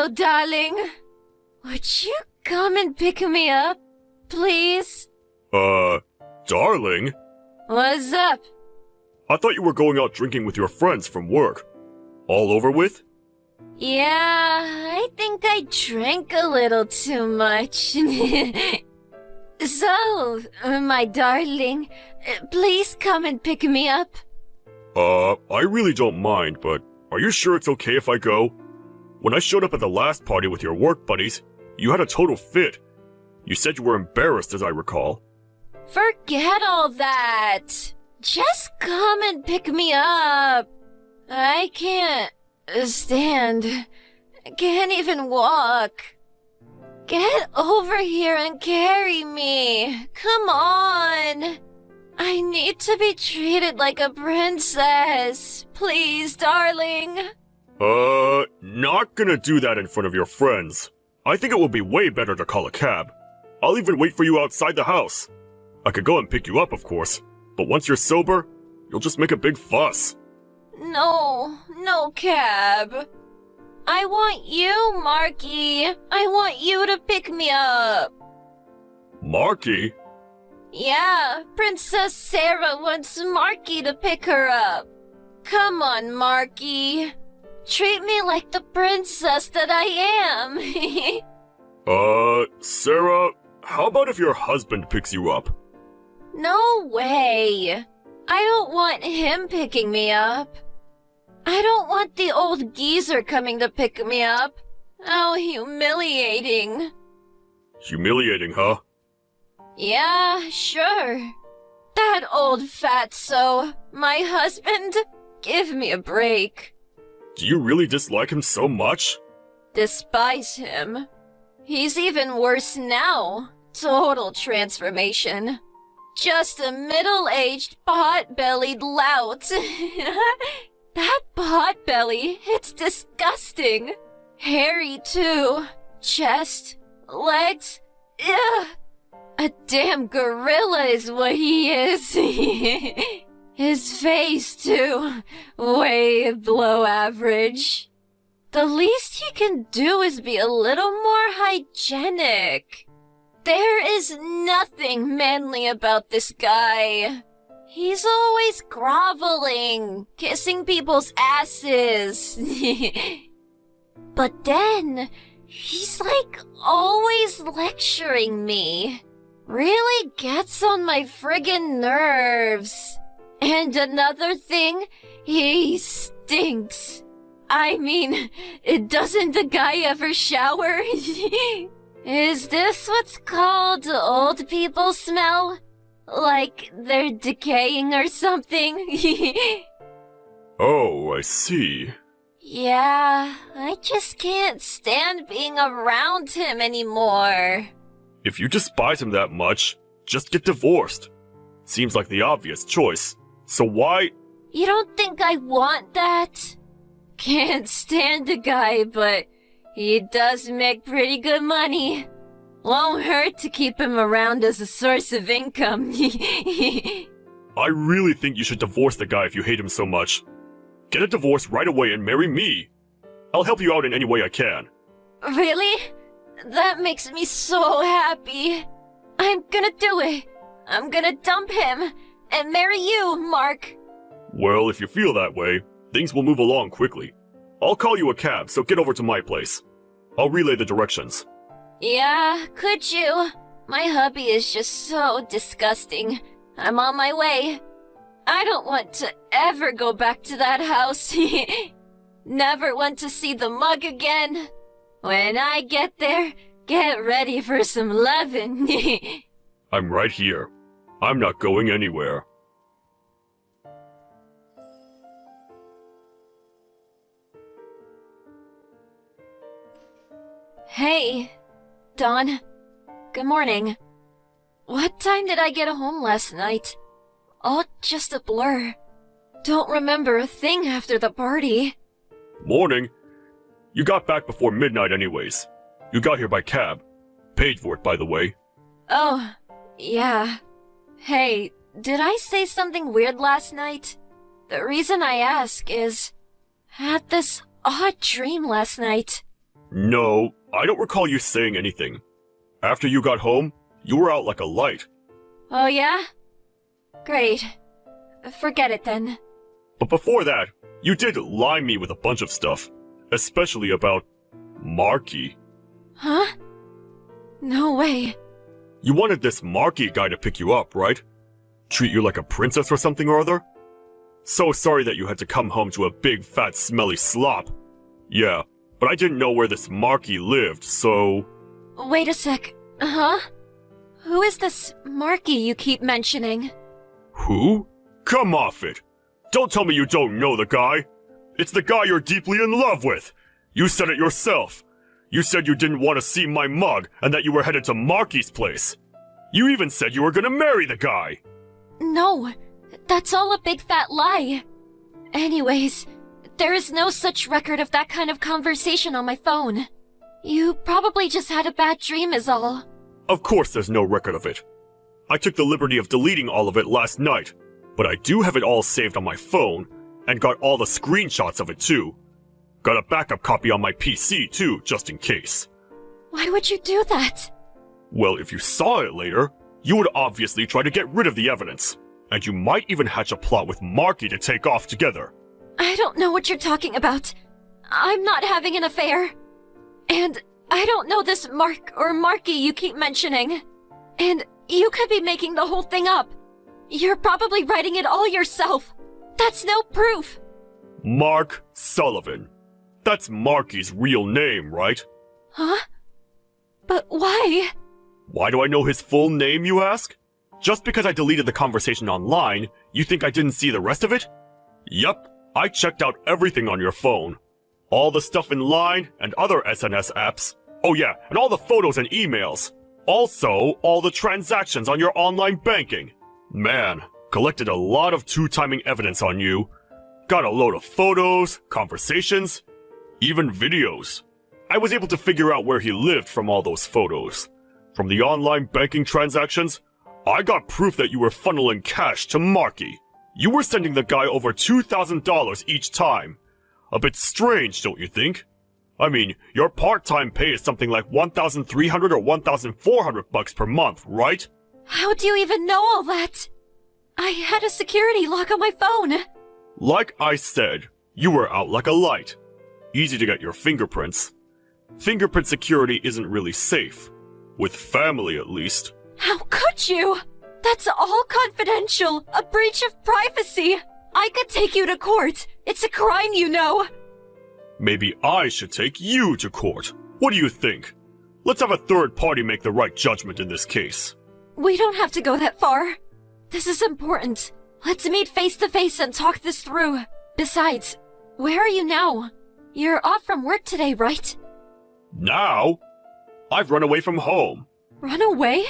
darling. Would you come and pick me up, please? Darling? What's up? I thought you were going out drinking with your friends from work. All over with? Yeah, I think I drank a little too much. So, my darling, please come and pick me up. I really don't mind, but are you sure it's okay if I go? When I showed up at the last party with your work buddies, you had a total fit. You said you were embarrassed, as I recall. Forget all that. Just come and pick me up. I can't stand. Can't even walk. Get over here and carry me. Come on. I need to be treated like a princess. Please, darling. Not gonna do that in front of your friends. I think it would be way better to call a cab. I'll even wait for you outside the house. I could go and pick you up, of course, but once you're sober, you'll just make a big fuss. No cab. I want you, Marky. I want you to pick me up. Marky? Yeah, Princess Sarah wants Marky to pick her up. Come on, Marky. Treat me like the princess that I am. Sarah, how about if your husband picks you up? No way. I don't want him picking me up. I don't want the old geezer coming to pick me up. How humiliating. Humiliating, huh? Yeah, sure. That old fatso, my husband, give me a break. Do you really dislike him so much? Despise him. He's even worse now. Total transformation. Just a middle-aged, pot-bellied lout. That pot-belly, it's disgusting. Hairy, too. Chest, legs, ugh. A damn gorilla is what he is. His face, too. Way below average. The least he can do is be a little more hygienic. There is nothing manly about this guy. He's always groveling, kissing people's asses. But then, he's like always lecturing me. Really gets on my friggin' nerves. And another thing, he stinks. I mean, doesn't the guy ever shower? Is this what's called old people smell? Like they're decaying or something? Oh, I see. Yeah, I just can't stand being around him anymore. If you despise him that much, just get divorced. Seems like the obvious choice. So why? You don't think I want that? Can't stand the guy, but he does make pretty good money. Won't hurt to keep him around as a source of income. I really think you should divorce the guy if you hate him so much. Get a divorce right away and marry me. I'll help you out in any way I can. Really? That makes me so happy. I'm gonna do it. I'm gonna dump him and marry you, Mark. Well, if you feel that way, things will move along quickly. I'll call you a cab, so get over to my place. I'll relay the directions. Yeah, could you? My hubby is just so disgusting. I'm on my way. I don't want to ever go back to that house. Never want to see the mug again. When I get there, get ready for some lovin'. I'm right here. I'm not going anywhere. Hey, Dawn. Good morning. What time did I get home last night? All just a blur. Don't remember a thing after the party. Morning. You got back before midnight anyways. You got here by cab. Paid for it, by the way. Oh, yeah. Hey, did I say something weird last night? The reason I ask is, I had this odd dream last night. No, I don't recall you saying anything. After you got home, you were out like a light. Oh yeah? Great. Forget it then. But before that, you did lie me with a bunch of stuff. Especially about Marky. Huh? No way. You wanted this Marky guy to pick you up, right? Treat you like a princess or something or other? So sorry that you had to come home to a big, fat, smelly slop. Yeah, but I didn't know where this Marky lived, so... Wait a sec. Huh? Who is this Marky you keep mentioning? Who? Come off it! Don't tell me you don't know the guy! It's the guy you're deeply in love with! You said it yourself! You said you didn't want to see my mug and that you were headed to Marky's place! You even said you were gonna marry the guy! No, that's all a big fat lie. Anyways, there is no such record of that kind of conversation on my phone. You probably just had a bad dream is all. Of course there's no record of it. I took the liberty of deleting all of it last night, but I do have it all saved on my phone, and got all the screenshots of it too. Got a backup copy on my PC too, just in case. Why would you do that? Well, if you saw it later, you would obviously try to get rid of the evidence, and you might even hatch a plot with Marky to take off together. I don't know what you're talking about. I'm not having an affair. And I don't know this Mark or Marky you keep mentioning. And you could be making the whole thing up. You're probably writing it all yourself. That's no proof. Mark Sullivan. That's Marky's real name, right? Huh? But why? Why do I know his full name, you ask? Just because I deleted the conversation online, you think I didn't see the rest of it? Yup, I checked out everything on your phone. All the stuff in Line and other SNS apps. Oh yeah, and all the photos and emails. Also, all the transactions on your online banking. Man, collected a lot of two-timing evidence on you. Got a load of photos, conversations, even videos. I was able to figure out where he lived from all those photos. From the online banking transactions, I got proof that you were funneling cash to Marky. You were sending the guy over $2,000 each time. A bit strange, don't you think? I mean, your part-time pay is something like $1,300 or $1,400 per month, right? How do you even know all that? I had a security lock on my phone. Like I said, you were out like a light. Easy to get your fingerprints. Fingerprint security isn't really safe. With family, at least. How could you? That's all confidential. A breach of privacy. I could take you to court. It's a crime, you know. Maybe I should take you to court. What do you think? Let's have a third party make the right judgment in this case. We don't have to go that far. This is important. Let's meet face to face and talk this through. Besides, where are you now? You're off from work today, right? Now? I've run away from home. Run away?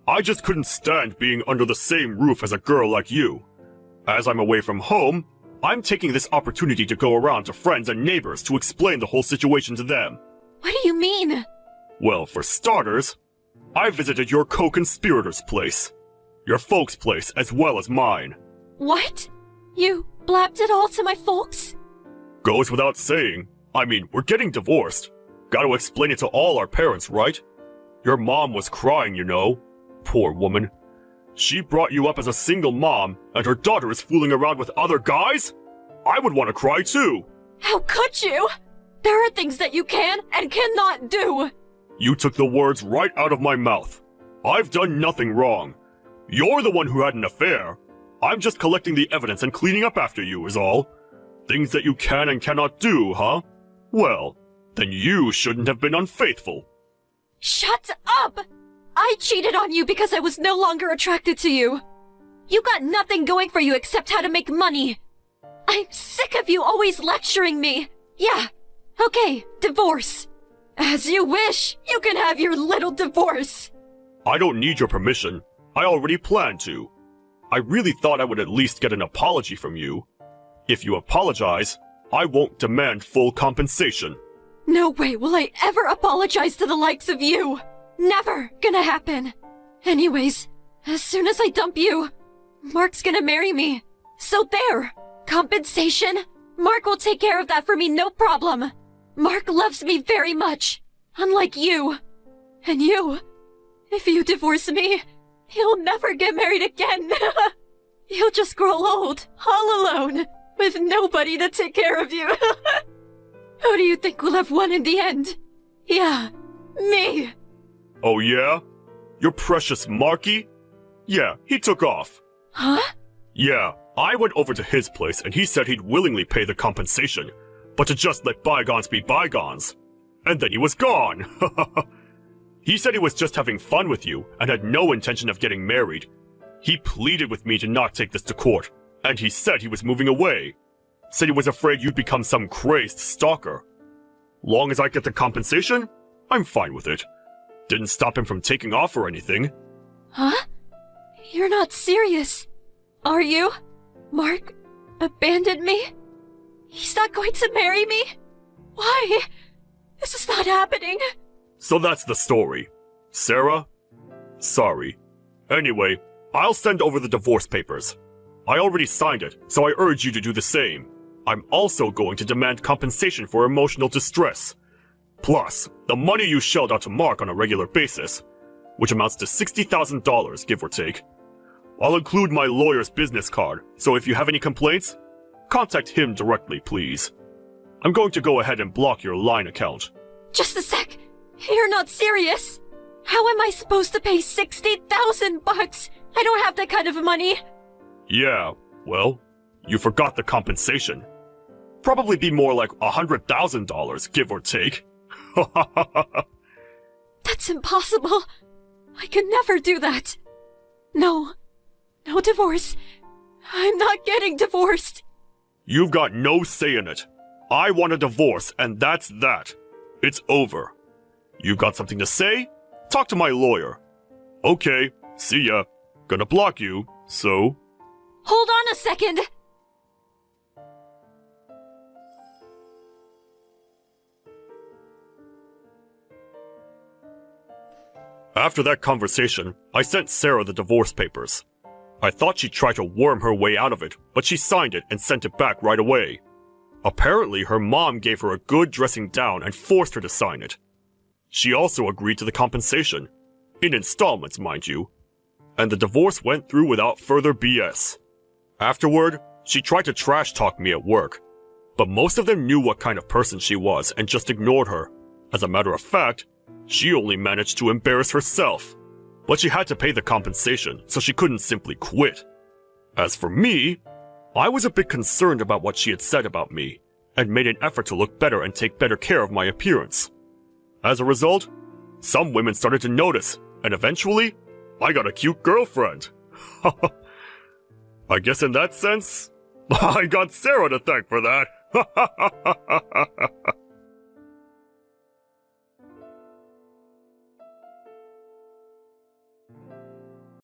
I just couldn't stand being under the same roof as a girl like you. As I'm away from home, I'm taking this opportunity to go around to friends and neighbors to explain the whole situation to them. What do you mean? Well, for starters, I visited your co-conspirator's place. Your folks' place as well as mine. What? You blabbed it all to my folks? Goes without saying. I mean, we're getting divorced. Gotta explain it to all our parents, right? Your mom was crying, you know. Poor woman. She brought you up as a single mom, and her daughter is fooling around with other guys? I would want to cry too. How could you? There are things that you can and cannot do. You took the words right out of my mouth. I've done nothing wrong. You're the one who had an affair. I'm just collecting the evidence and cleaning up after you is all. Things that you can and cannot do, huh? Well, then you shouldn't have been unfaithful. Shut up! I cheated on you because I was no longer attracted to you. You got nothing going for you except how to make money. I'm sick of you always lecturing me. Yeah, okay, divorce. As you wish, you can have your little divorce. I don't need your permission. I already planned to. I really thought I would at least get an apology from you. If you apologize, I won't demand full compensation. No way will I ever apologize to the likes of you. Never gonna happen. Anyways, as soon as I dump you, Mark's gonna marry me. So there. Compensation? Mark will take care of that for me, no problem. Mark loves me very much, unlike you. And you, if you divorce me, he'll never get married again. You'll just grow old, all alone, with nobody to take care of you. Who do you think will have won in the end? Yeah, me. Oh yeah? Your precious Marky? Yeah, he took off. Huh? Yeah, I went over to his place and he said he'd willingly pay the compensation, but to just let bygones be bygones. And then he was gone. He said he was just having fun with you and had no intention of getting married. He pleaded with me to not take this to court, and he said he was moving away. Said he was afraid you'd become some crazed stalker. Long as I get the compensation, I'm fine with it. Didn't stop him from taking off or anything. Huh? You're not serious, are you? Mark abandoned me? He's not going to marry me? Why? This is not happening. So that's the story. Sarah? Sorry. Anyway, I'll send over the divorce papers. I already signed it, so I urge you to do the same. I'm also going to demand compensation for emotional distress. Plus, the money you shelled out to Mark on a regular basis, which amounts to $60,000, give or take. I'll include my lawyer's business card, so if you have any complaints, contact him directly, please. I'm going to go ahead and block your Line account. Just a sec. You're not serious. How am I supposed to pay $60,000? I don't have that kind of money. Yeah, well, you forgot the compensation. Probably be more like $100,000, give or take. That's impossible. I could never do that. No divorce. I'm not getting divorced. You've got no say in it. I want a divorce, and that's that. It's over. You got something to say? Talk to my lawyer. Okay, see ya. Gonna block you, so... Hold on a second. After that conversation, I sent Sarah the divorce papers. I thought she'd try to worm her way out of it, but she signed it and sent it back right away. Apparently, her mom gave her a good dressing down and forced her to sign it. She also agreed to the compensation. In installments, mind you. And the divorce went through without further BS. Afterward, she tried to trash talk me at work. But most of them knew what kind of person she was and just ignored her. As a matter of fact, she only managed to embarrass herself. But she had to pay the compensation, so she couldn't simply quit. As for me, I was a bit concerned about what she had said about me, and made an effort to look better and take better care of my appearance. As a result, some women started to notice, and eventually, I got a cute girlfriend. I guess in that sense, I got Sarah to thank for that.